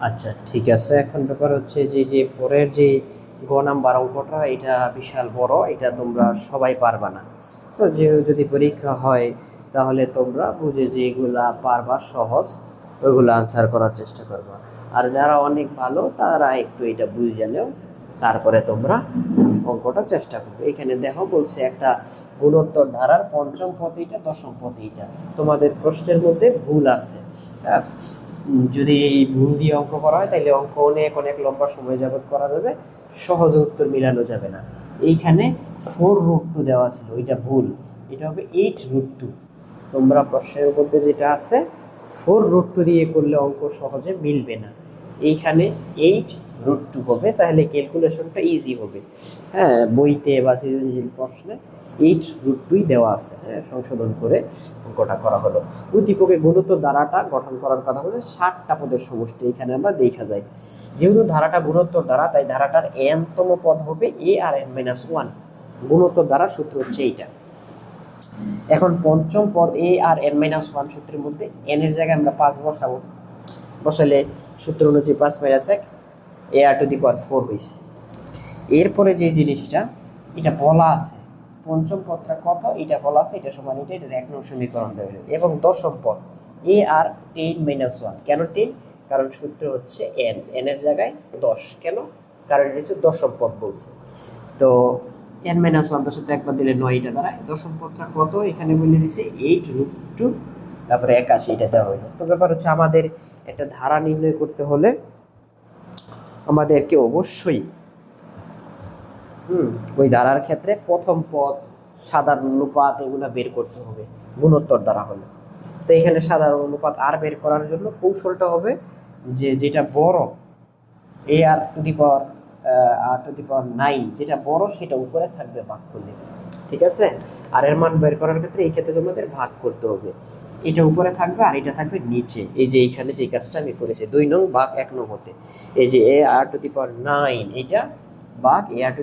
আচ্ছা, ঠিক আছে। এখন ব্যাপার হচ্ছে যে যে পরের যে গ নাম্বার অঙ্কটা, এটা বিশাল বড়, এটা তোমরা সবাই পারবা না। তো যে যদি পরীক্ষা হয় তাহলে তোমরা বুঝে যে এগুলা পারবা সহজ, ওইগুলো আনসার করার চেষ্টা করবা। আর যারা অনেক ভালো তারা একটু এটা বুঝে গেলেও তারপরে তোমরা অঙ্কটা চেষ্টা করবে। এখানে দেখো বলছে একটা গুণোত্তর ধারার পঞ্চম পদ এইটা, দশম পদ এইটা। তোমাদের প্রশ্নের মধ্যে ভুল আছে। যদি এই ভুল দিয়ে অঙ্ক করা হয় তাহলে অঙ্ক অনেক অনেক লম্বা সময় যাবত করা যাবে, সহজে উত্তর মিলানো যাবে না। এইখানে 4√2 দেওয়া ছিল, এটা ভুল। এটা হবে 8√2। তোমরা প্রশ্নের মধ্যে যেটা আছে 4√2 দিয়ে করলে অঙ্ক সহজে মিলবে না। এইখানে 8√2 হবে, তাহলে ক্যালকুলেশনটা ইজি হবে। হ্যাঁ, বইতে বা সৃজনশীল প্রশ্নে 8√2 দেওয়া আছে। হ্যাঁ, সংশোধন করে অঙ্কটা করা হলো। উদ্দীপকে গুণোত্তর ধারাটা গঠন করার কথা বলে 60টা পদের সমষ্টি এখানে আমরা দেখা যায়। যেহেতু ধারাটা গুণোত্তর ধারা, তাই ধারাটার n তম পদ হবে a আর n-1। গুণোত্তর ধারার সূত্র হচ্ছে এইটা। এখন পঞ্চম পদ a আর n-1 সূত্রের মধ্যে n এর জায়গায় আমরা 5 বসাবো। বসালে সূত্র অনুযায়ী 5 - 1 a r⁴ হয়েছে। এরপরে যে জিনিসটা এটা বলা আছে, পঞ্চম পদটা কত এটা বলা আছে, এটা সমান এটা, এটা 1 নং সমীকরণটা হলো। এবং দশম পদ a আর 10-1। কেন 10? কারণ সূত্র হচ্ছে n এর জায়গায় 10। কেন? কারণ এটা হচ্ছে দশম পদ বলছে। তো n-1 10 সাথে একবার দিলে 9, এটা দাঁড়ায়। দশম পদটা কত এখানে বলে দিয়েছে 8√2, তারপরে 81, এটা দেওয়া হলো। তো ব্যাপার হচ্ছে আমাদের একটা ধারা নির্ণয় করতে হলে আমাদেরকে অবশ্যই ওই ধারার ক্ষেত্রে প্রথম পদ, সাধারণ অনুপাত এগুলো বের করতে হবে গুণোত্তর দ্বারা হলে। তো এখানে সাধারণ অনুপাত আর বের করার জন্য কৌশলটা হবে যে যেটা বড় r⁴ যেটা বড় সেটা উপরে থাকবে ভাগ করলে। ঠিক আছে? আর এর মান বের করার ক্ষেত্রে এই ক্ষেত্রে তোমাদের ভাগ করতে হবে। এটা উপরে থাকবে আর এটা থাকবে নিচে। এই যে এইখানে যে কাজটা আমি করেছি 2 নং ভাগ 1 নং হতে, এই যে ar⁴ এটা ভাগ ar⁴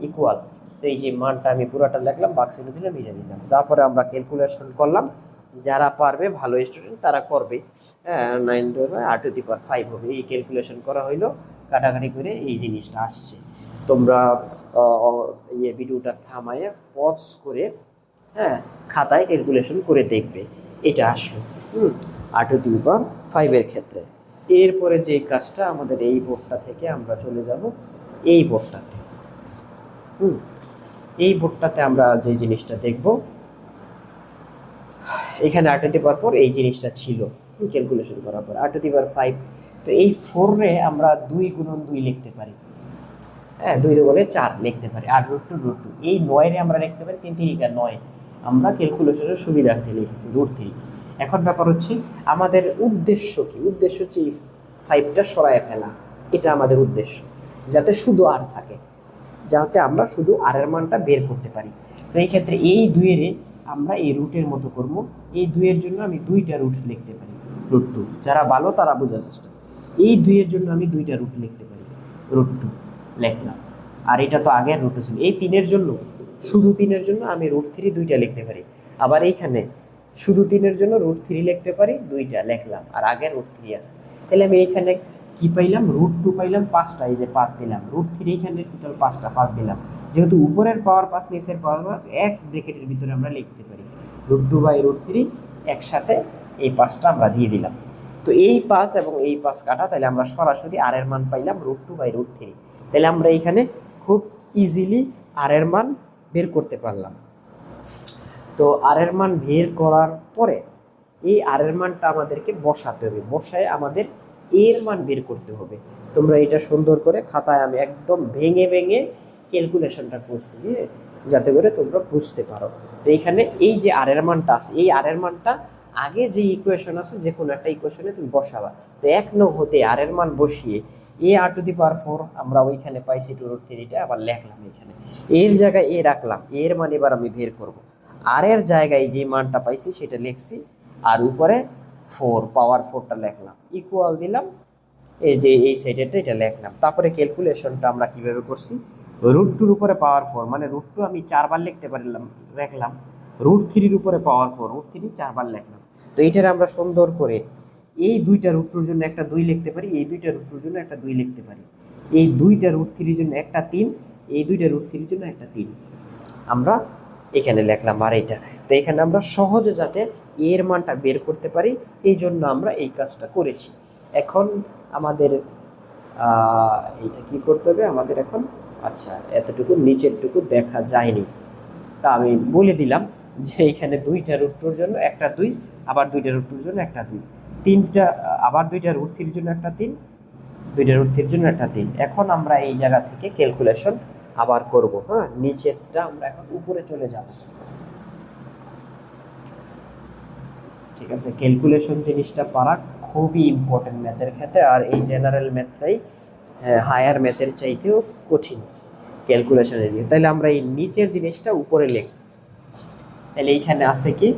ইকুয়াল। তো এই যে মানটা আমি পুরোটা লিখলাম, ভাগ চিহ্ন দিলাম, মিলে দিলাম। তারপরে আমরা ক্যালকুলেশন করলাম। যারা পারবে ভালো স্টুডেন্ট তারা করবে। 9 r⁵ হবে, এই ক্যালকুলেশন করা হইলো, কাটাকাটি করে এই জিনিসটা আসছে। তোমরা ভিডিওটা থামায় পজ করে, হ্যাঁ, খাতায় ক্যালকুলেশন করে দেখবে এটা আসলো r⁵ এর ক্ষেত্রে। এরপরে যে কাজটা আমাদের এই বোর্ডটা থেকে আমরা চলে যাব এই বোর্ডটাতে। এই বোর্ডটাতে আমরা যে জিনিসটা দেখব, এখানে r⁴ এই জিনিসটা ছিল ক্যালকুলেশন করার পর r⁵। তো এই 4 রে আমরা 2 গুণন 2 লিখতে পারি। হ্যাঁ, 2 × 4 লিখতে পারি। আর √2 এই 9 রে আমরা লিখতে পারি 3 × 3 = 9। আমরা ক্যালকুলেশনের সুবিধার্থে লিখেছি √3। এখন ব্যাপার হচ্ছে আমাদের উদ্দেশ্য কি? উদ্দেশ্য হচ্ছে এই 5টা সরায় ফেলা। এটা আমাদের উদ্দেশ্য, যাতে শুধু আর থাকে, যাতে আমরা শুধু আর এর মানটা বের করতে পারি। তো এই ক্ষেত্রে এই 2 এর আমরা এই রুটের মতো করব। এই 2 এর জন্য আমি 2টা রুট লিখতে পারি, √2। যারা ভালো তারা বোঝার চেষ্টা। এই 2 এর জন্য আমি 2টা রুট লিখতে পারি, √2 লিখলাম। আর এটা তো আগের রুট ছিল। এই 3 এর জন্য, শুধু 3 এর জন্য আমি √3 2টা লিখতে পারি। আবার এইখানে শুধু 3 এর জন্য √3 লিখতে পারি, 2টা লিখলাম, আর আগে √3 আছে। তাহলে আমি এইখানে কি পাইলাম? √2 পাইলাম 5টা, এই যে 5 দিলাম। √3 এখানে টোটাল 5টা, 5 দিলাম। যেহেতু উপরের পাওয়ার 5 নিচের পাওয়ার 5, এক ব্র্যাকেটের ভিতরে আমরা লিখতে পারি √2/√3 একসাথে। এই 5টা আমরা দিয়ে দিলাম। তো এই 5 এবং এই 5 কাটা, তাহলে আমরা সরাসরি আর এর মান পাইলাম √2/√3। তাহলে আমরা এখানে খুব ইজিলি আর এর মান বের করতে পারলাম। তো আর এর মান বের করার পরে এই আর এর মানটা আমাদেরকে বসাতে হবে, বসায় আমাদের এর মান বের করতে হবে। তোমরা এটা সুন্দর করে খাতায়, আমি একদম ভেঙে ভেঙে ক্যালকুলেশনটা করছি, যাতে করে তোমরা বুঝতে পারো। তো এইখানে এই যে আর এর মানটা আছে, এই আর এর মানটা আগে যে ইকুয়েশন আছে যে কোনো একটা ইকুয়েশনে তুমি বসাবা। তো 1 নং হতে আর এর মান বসিয়ে ar⁴ আমরা ওইখানে পাইছি 2√3টা আবার লিখলাম, এখানে এর জায়গায় এ রাখলাম, এর মান এবার আমি বের করব। আর এর জায়গায় যে মানটা পাইছি সেটা লিখছি, আর উপরে 4 পাওয়ার 4টা লিখলাম, ইকুয়াল দিলাম। এই যে এই সাইডেরটা এটা লিখলাম। তারপরে ক্যালকুলেশনটা আমরা কিভাবে করছি, √2 উপরে পাওয়ার 4 মানে √2 আমি 4 বার লিখতে পারলাম, লিখলাম। √3 উপরে পাওয়ার 4, √3 4 বার লিখলাম। তো এইটার আমরা সুন্দর করে এই দুইটা রুট টুর জন্য একটা 2 লিখতে পারি, এই দুইটা রুট টুর জন্য একটা 2 লিখতে পারি, এই দুইটা রুট 3 জন্য একটা 3, এই দুইটা রুট 3 জন্য একটা 3 আমরা এখানে লিখলাম। আর এটা তো এখানে আমরা সহজে যাতে এর মানটা বের করতে পারি এই জন্য আমরা এই কাজটা করেছি। এখন আমাদের এইটা কি করতে হবে আমাদের এখন, আচ্ছা এতটুকু নিচেরটুকু দেখা যায়নি, তা আমি বলে দিলাম যে এখানে দুইটা রুট টুর জন্য একটা 2, আবার দুইটা রুট টুর জন্য একটা 2, তিনটা আবার দুইটা রুট 3 জন্য একটা 3, দুইটা রুট 3 জন্য একটা 3। এখন আমরা এই জায়গা থেকে ক্যালকুলেশন আবার করব। হ্যাঁ, নিচেরটা আমরা এখন উপরে চলে যাব। ঠিক আছে, ক্যালকুলেশন জিনিসটা পারা খুবই ইম্পর্টেন্ট ম্যাথের ক্ষেত্রে, আর এই জেনারেল ম্যাথটাই হায়ার ম্যাথের চাইতেও কঠিন ক্যালকুলেশনের দিকে। তাহলে আমরা এই নিচের জিনিসটা উপরে লিখব। তাহলে এইখানে আছে কি,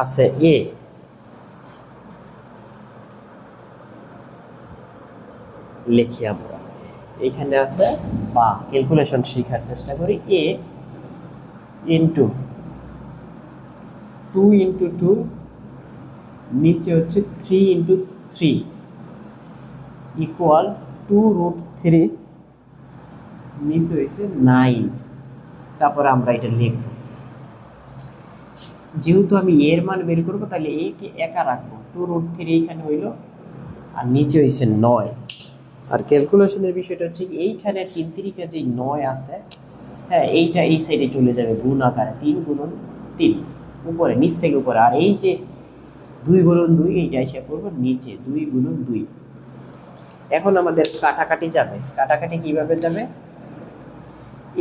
আছে এ, লিখি আমরা এখানে আছে, বা ক্যালকুলেশন শেখার চেষ্টা করি, এ ইন্টু 2 ইন্টু 2, নিচে হচ্ছে 3 ইন্টু 3 ইকুয়াল 2 রুট 3, নিচে হয়েছে 9। তারপরে আমরা এটা লিখব। যেহেতু আমি এর মান বের করবো তাহলে এ কে একা রাখবো, 2 রুট 3 এইখানে হইল, আর নিচে হয়েছে 9। আর ক্যালকুলেশনের বিষয়টা হচ্ছে এইখানে 3 3 যে 9 আছে, হ্যাঁ এইটা এই সাইডে চলে যাবে গুণ আকারে, 3 গুণন 3 উপরে, নিচ থেকে উপরে, আর এই যে 2 গুণন 2 এইটা এসে পড়বো নিচে, 2 গুণন 2। এখন আমাদের কাটাকাটি যাবে, কাটাকাটি কিভাবে যাবে,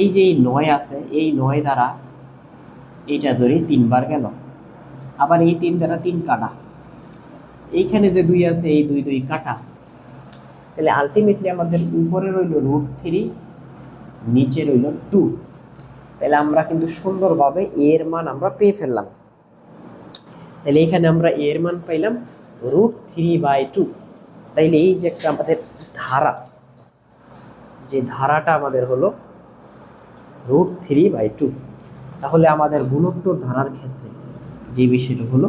এই যে 9 আছে, এই 9 দ্বারা এইটা ধরি 3 বার গেল, আবার এই 3 দ্বারা 3 কাটা, এইখানে যে 2 আছে এই 2 2 কাটা, তাহলে আলটিমেটলি আমাদের উপরে রইল রুট 3, নিচে রইল 2। তাহলে আমরা কিন্তু সুন্দরভাবে এর মান আমরা পেয়ে ফেললাম। তাহলে এখানে আমরা এর মান পাইলাম √3/2। তাইলে এই যে একটা আমাদের ধারা, যে ধারাটা আমাদের হলো √3/2। তাহলে আমাদের গুণোত্তর ধারার ক্ষেত্রে যে বিষয়টা হলো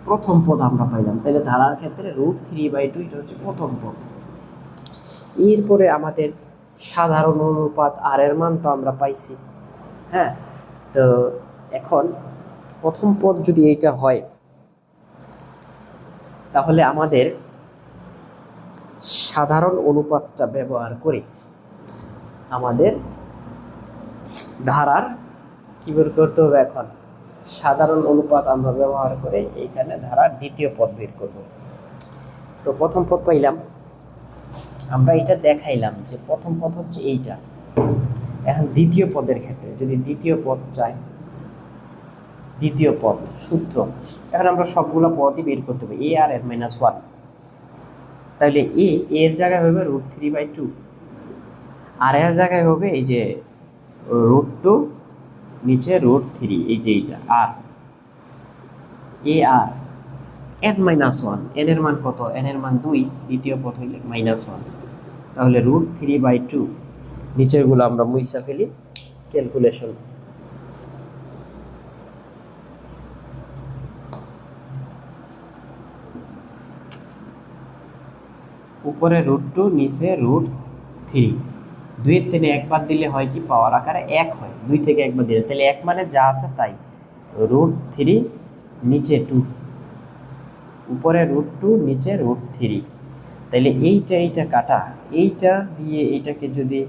প্রথম পদ আমরা পাইলাম। তাহলে ধারার ক্ষেত্রে √3/2 এটা হচ্ছে প্রথম পদ। এরপরে আমাদের সাধারণ অনুপাত আর এর মান তো আমরা পাইছি। হ্যাঁ, তো এখন প্রথম পদ যদি এইটা হয় তাহলে আমাদের সাধারণ অনুপাতটা ব্যবহার করে আমাদের ধারার কি বের করতে হবে, এখন সাধারণ অনুপাত আমরা ব্যবহার করে এইখানে ধারার দ্বিতীয় পদ বের করব। তো প্রথম পদ পাইলাম, আমরা এটা দেখাইলাম যে প্রথম পদ হচ্ছে এইটা। এখন দ্বিতীয় পদের ক্ষেত্রে যদি দ্বিতীয় পদ চাই, দ্বিতীয় পদ সূত্র, এখন আমরা সবগুলো পদই বের করতে হবে, এ আর এর -1। তাহলে এ এর জায়গায় হবে √3/2, আর এর জায়গায় হবে এই যে √2 নিচে √3, এই যে এইটা, আর এ আর n-1, n এর মান কত, n এর মান 2, দ্বিতীয় পদ হইলে -1, তাহলে √3/2, নিচের গুলো আমরা মুইসা ফেলি। ক্যালকুলেশন উপরে √2 নিচে √3, 2 থেকে 1 বাদ দিলে হয় কি, পাওয়ার আকারে 1 হয়, 2 থেকে 1 বাদ দিলে, তাহলে 1 মানে যা আছে তাই, √3 নিচে 2, উপরে √2 নিচে √3। তাহলে এইটা কাটা, এইটা দিয়ে এইটাকে যদি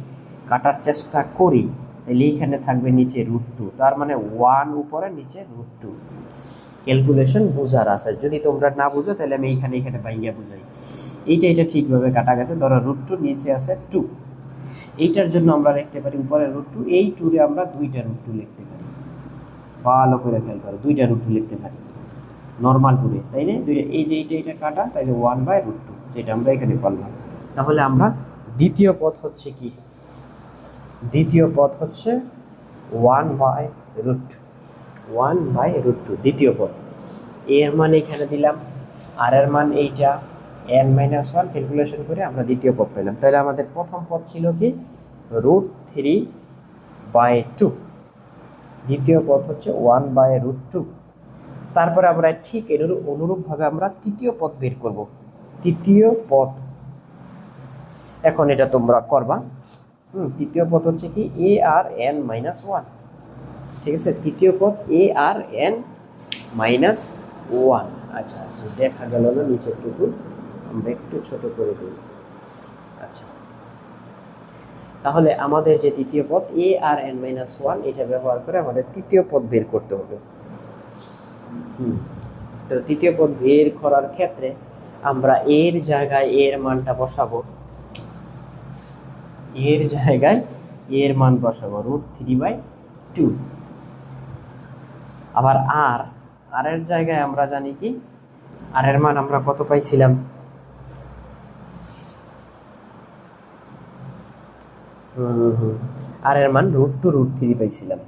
কাটার চেষ্টা করি তাহলে এইখানে থাকবে নিচে √2, তার মানে 1 উপরে নিচে √2। ক্যালকুলেশন বোঝার আছে, যদি তোমরা না বুঝো তাহলে আমি এইখানে বাইঙ্গা বুঝাই। এইটা ঠিকভাবে কাটা গেছে, ধরো √2 নিচে আছে 2, এইটার জন্য আমরা লিখতে পারি উপরে √2, এই 2 রে আমরা 2টা √2 লিখতে পারি, ভালো করে খেয়াল করো, 2টা √2 লিখতে পারি নর্মাল টুরে, তাই না, এই যে এইটা কাটা, তাইলে 1/√2 যেটা আমরা এখানে পারলাম। তাহলে আমরা দ্বিতীয় পদ হচ্ছে কি, দ্বিতীয় পদ হচ্ছে 1/√2, দ্বিতীয় পদ। এর মান এখানে দিলাম, আর এর মান এইটা, n-1 ক্যালকুলেশন করে আমরা দ্বিতীয় পদ পেলাম। তাহলে আমাদের প্রথম পদ ছিল কি √3/2, দ্বিতীয় পদ হচ্ছে 1/√2। তারপরে আমরা ঠিক এর অনুরূপভাবে আমরা তৃতীয় পদ বের করব। তৃতীয় পদ এখন এটা তোমরা করবা। তৃতীয় পদ হচ্ছে কি ARN-1। ঠিক আছে, তৃতীয় পদ ARN-1। আচ্ছা, দেখা গেল না নিচেরটুকু, আমরা একটু ছোট করে দিই। আচ্ছা, তাহলে আমাদের যে তৃতীয় পদ ARN-1, এটা ব্যবহার করে আমাদের তৃতীয় পদ বের করতে হবে। তো তৃতীয় পদ বের করার ক্ষেত্রে আমরা এর জায়গায় এর মানটা বসাবো, এর জায়গায় এর মান বসাবো √3/2। আবার আর এর জায়গায় আমরা জানি কি আর এর মান আমরা কত পাইছিলাম, আর এর মান √2√3 পাইছিলাম,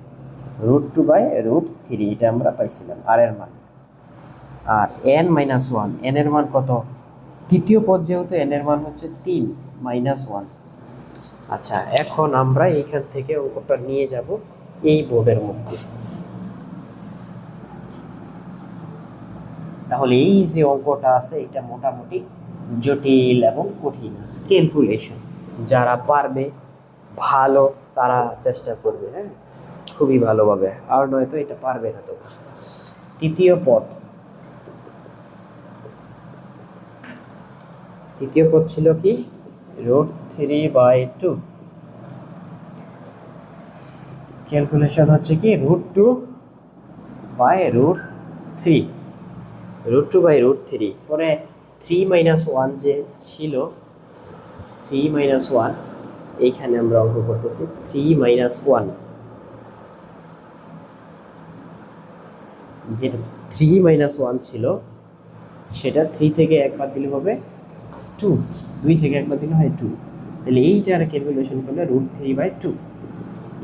√2/√3 এটা আমরা পাইছিলাম আর এর মান। আর n-1, n এর মান কত, তৃতীয় পদ যেহেতু n এর মান হচ্ছে 3 -1। আচ্ছা, এখন আমরা এইখান থেকে অঙ্কটা নিয়ে যাব এই বোর্ডের মধ্যে। তাহলে এই যে অঙ্কটা আছে এটা মোটামুটি জটিল এবং কঠিন ক্যালকুলেশন, যারা পারবে ভালো তারা চেষ্টা করবে, হ্যাঁ, খুবই ভালোভাবে, আর নয়তো এটা পারবে না। তো তৃতীয় পদ ছিল কি √3/2। ক্যালকুলেশন হচ্ছে কি √2/√3, √2/√3। পরে 3-1 যে ছিল, 3-1 এইখানে আমরা অঙ্ক করতেছি 3-1, যেটা 3-1 ছিল সেটা 3 থেকে একবার দিলে হবে 2, 2 থেকে একবার দিলে হয় 2। তাহলে এইটার ক্যালকুলেশন করলে √3/2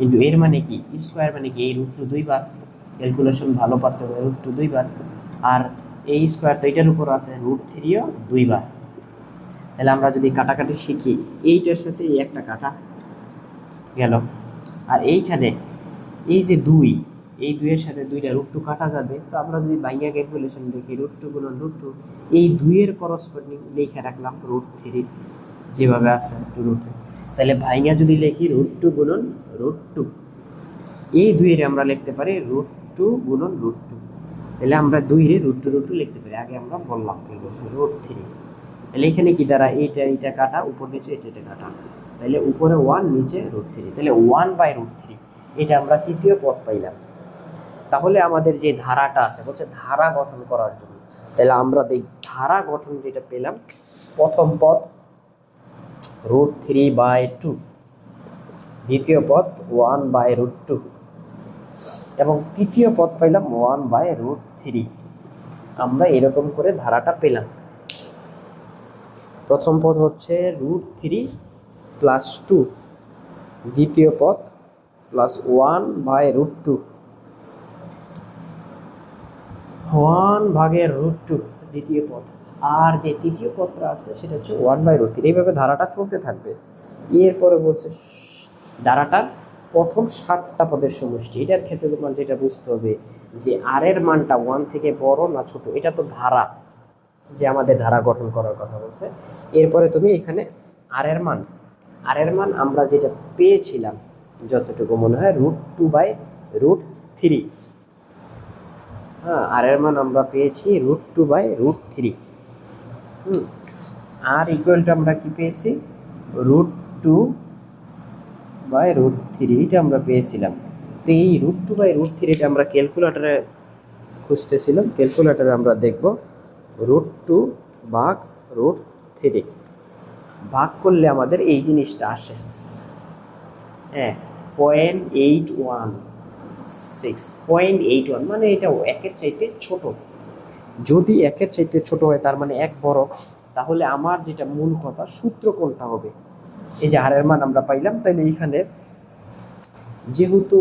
ইন্টু এর মানে কি স্কোয়ার, মানে কি এই √2 দুইবার, ক্যালকুলেশন ভালো পারতে হবে, √2 দুইবার, আর এই স্কোয়ার তো এটার উপর আছে √3ও দুইবার। তাহলে আমরা যদি কাটাকাটি শিখি, এইটার সাথে এই একটা কাটা গেল, আর এইখানে এই যে 2, এই 2 এর সাথে 2টা √2 কাটা যাবে। তো আমরা যদি বাইঙ্গা ক্যালকুলেশন দেখি √2 গুণন √2, এই 2 এর করসপন্ডিং লিখে রাখলাম √3 যেভাবে আছে √2। তাহলে ভাইঙ্গা যদি লিখি √2 গুণন √2, এই 2 এর আমরা লিখতে পারি √2 গুণন √2। তাহলে আমরা 2 এর √2 লিখতে পারি, আগে আমরা বললাম √3। তাহলে এখানে কি দ্বারা এইটা কাটা, উপর নিচে এটা কাটা, তাহলে উপরে 1 নিচে √3, তাহলে 1/√3, এটা আমরা তৃতীয় পদ পাইলাম। তাহলে আমাদের যে ধারাটা আছে বলছে ধারা গঠন করার জন্য, তাহলে আমরা এই ধারা গঠন যেটা পেলাম, প্রথম পদ √3/2, দ্বিতীয় পদ 1/√2 এবং তৃতীয় পদ পাইলাম 1/√3। আমরা এরকম করে ধারাটা পেলাম। প্রথম পদ হচ্ছে √3 + 2, দ্বিতীয় পদ +1/√2, 1/√2 দ্বিতীয় পদ, আর যে তৃতীয় পদটা আছে সেটা হচ্ছে 1/√3। এইভাবে ধারাটা চলতে থাকবে। এরপরে বলছে ধারাটার প্রথম 7টা পদের সমষ্টি। এটার ক্ষেত্রে তোমার যেটা বুঝতে হবে যে আর এর মানটা 1 থেকে বড় না ছোট, এটা তো ধারা, যে আমাদের ধারা গঠন করার কথা বলছে। এরপরে তুমি এখানে আর এর মান আমরা যেটা পেয়েছিলাম যতটুকু মনে হয় √2/√3, হ্যাঁ, আর এর মান আমরা পেয়েছি √2/√3। আর ইকুয়ালটা আমরা কি পেয়েছি √2/√3, এটা আমরা পেয়েছিলাম। তো এই √2/√3 এটা আমরা ক্যালকুলেটরে খুঁজতেছিলাম, ক্যালকুলেটরে আমরা দেখব √2/√3 ভাগ করলে আমাদের এই জিনিসটা আসে, হ্যাঁ, 0.816, মানে এটা একের চাইতে ছোট। যদি একের চাইতে ছোট হয় তার মানে এক বড়, তাহলে আমার যেটা মূল কথা সূত্র কোনটা হবে, এই যে হারের মান আমরা পাইলাম। তাইলে এখানে যেহেতু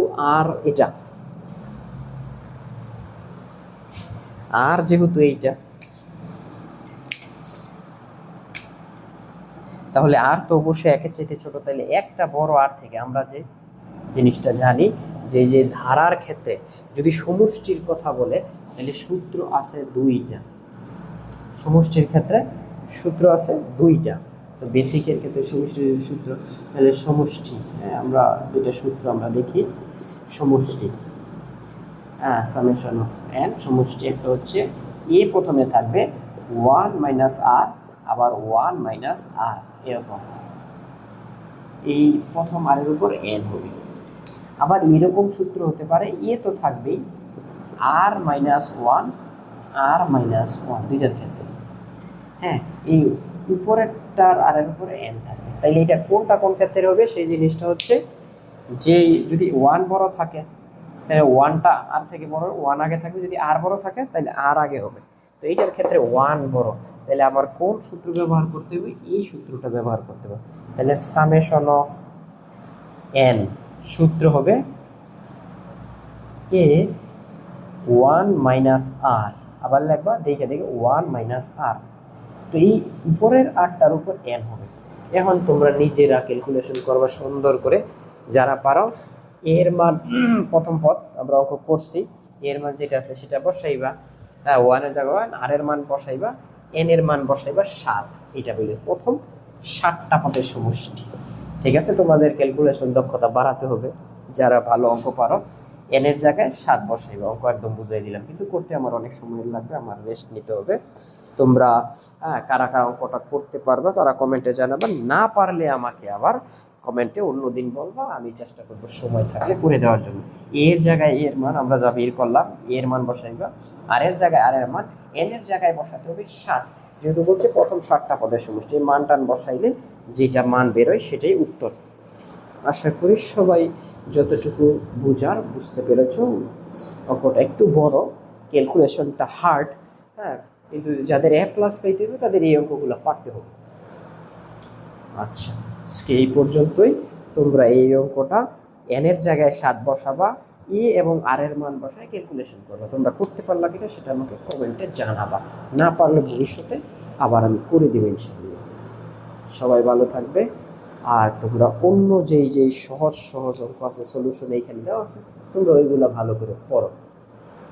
যেহেতু এইটা, তাহলে আর তো অবশ্যই একের চাইতে ছোট, তাহলে একটা বড় আর থেকে আমরা যে জিনিসটা জানি যে যে ধারার ক্ষেত্রে যদি সমষ্টির কথা বলে তাহলে সূত্র আছে দুইটা, সমষ্টির ক্ষেত্রে সূত্র আছে দুইটা। তো বেসিকের ক্ষেত্রে সমষ্টির সূত্র তাহলে সমষ্টি, আমরা দুইটা সূত্র আমরা দেখি। সমষ্টি সামেশন অফ এন, সমষ্টি একটা হচ্ছে এ প্রথমে থাকবে 1 মাইনাস আর, আবার 1 মাইনাস আর, এরকম এই প্রথম আরের উপর এন হবে। আবার এরকম সূত্র হতে পারে এ তো থাকবেই আর মাইনাস ওয়ান, আর মাইনাস ওয়ান দুইটার ক্ষেত্রে। হ্যাঁ, এই উপরেরটার আরের উপরে এন থাকবে। তাইলে এটা কোনটা কোন ক্ষেত্রে হবে সেই জিনিসটা হচ্ছে যে যদি ওয়ান বড় থাকে তাহলে ওয়ানটা আর থেকে বড়, ওয়ান আগে থাকবে। যদি আর বড় থাকে তাহলে আর আগে হবে। তো এইটার ক্ষেত্রে ওয়ান বড়, তাহলে আমার কোন সূত্র ব্যবহার করতে হবে? এই সূত্রটা ব্যবহার করতে হবে। তাহলে সামেশন অফ এন সূত্র হবে এ 1 মাইনাস আর, আবার লিখবা দেখে দেখে 1 মাইনাস আর। তো এই উপরের আরটার উপর এন হবে। এখন তোমরা নিজেরা ক্যালকুলেশন করবা সুন্দর করে, যারা পারো। এর মান প্রথম পদ আমরা অঙ্ক করছি, এর মান যেটা আছে সেটা বসাইবা, ওয়ানের জায়গায় ওয়ান, আর এর মান বসাইবা, এন এর মান বসাইবা 7। এটা বলে প্রথম 7টা পদের সমষ্টি। ঠিক আছে, তোমাদের ক্যালকুলেশন দক্ষতা বাড়াতে হবে যারা ভালো অঙ্ক পারো। এন এর জায়গায় 7 বসাইবা, অঙ্ক একদম বুঝাই দিলাম, কিন্তু করতে আমার অনেক সময় লাগবে, আমার রেস্ট নিতে হবে। তোমরা কারা কারা অঙ্কটা করতে পারবা তারা কমেন্টে জানাবা, না পারলে আমাকে আবার কমেন্টে অন্যদিন বলবা, আমি চেষ্টা করবো সময় থাকলে করে দেওয়ার জন্য। এর জায়গায় এর মান আমরা যা বের করলাম, এর মান বসাইবা, আর এর জায়গায় আর এর মান, এন এর জায়গায় বসাতে হবে 7। যেহেতু বলছে প্রথম 7টা পদের সমষ্টি, মান টান বসাইলে যেটা মান বেরোয় সেটাই উত্তর। আশা করি সবাই যতটুকু বুঝার বুঝতে পেরেছ। অঙ্কটা একটু বড়, ক্যালকুলেশনটা হার্ড, হ্যাঁ, কিন্তু যাদের এ প্লাস পাইতে হবে তাদের এই অঙ্কগুলো পারতে হবে। আচ্ছা, আজকে এই পর্যন্তই। তোমরা এই অঙ্কটা এন এর জায়গায় 7 বসাবা, ই এবং আর এর মান বসায় ক্যালকুলেশন করবা। তোমরা করতে পারলা কিনা সেটা আমাকে কমেন্টে জানাবা, না পারলে ভবিষ্যতে আবার আমি করে দেব ইনশাআল্লাহ। সবাই ভালো থাকবে। আর তোমরা অন্য যেই সহজ সহজ অঙ্ক আছে সলিউশন এইখানে দেওয়া আছে, তোমরা ওইগুলো ভালো করে পড়ো।